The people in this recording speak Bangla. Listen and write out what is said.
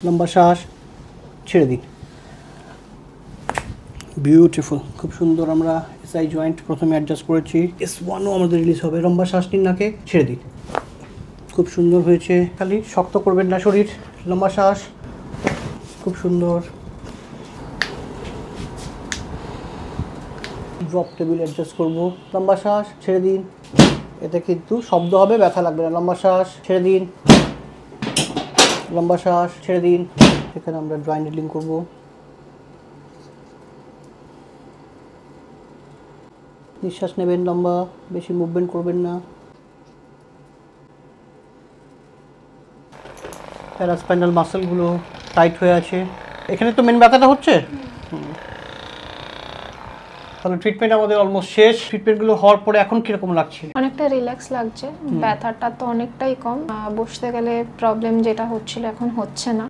লম্বা শ্বাস ছেড়ে দিন। বিউটিফুল, খুব সুন্দর। আমরা এসআই জয়েন্ট প্রথমে অ্যাডজাস্ট করেছি, S1ও আমাদের রিলিজ হবে। লম্বা শ্বাস নিন, নাকে ছেড়ে দিন। খুব সুন্দর হয়েছে। খালি শক্ত করবেন না শরীর। লম্বা শ্বাস, খুব সুন্দর। ড্রপ টেবিল অ্যাডজাস্ট করবো। লম্বা শ্বাস ছেড়ে দিন। এতে কিন্তু শব্দ হবে, ব্যথা লাগবে না। লম্বা শ্বাস ছেড়ে দিন, লম্বা শ্বাস ছেড়ে দিন। এখানে আমরা জয়েন্ট হিলিং করবো। নিঃশ্বাস নেবেন লম্বা, বেশি মুভমেন্ট করবেন না। প্যারাস্পাইনাল মাসেলগুলো টাইট হয়ে আছে। এখানে তো মেন ব্যথাটা হচ্ছে। তাহলে ট্রিটমেন্ট আমাদের অলমোস্ট শেষ। ট্রিটমেন্টগুলো হওয়ার পরে এখন কিরকম লাগছে? অনেকটা রিল্যাক্স লাগছে, ব্যথাটা তো অনেকটাই কম। বসতে গেলে প্রবলেম যেটা হচ্ছিল এখন হচ্ছে না।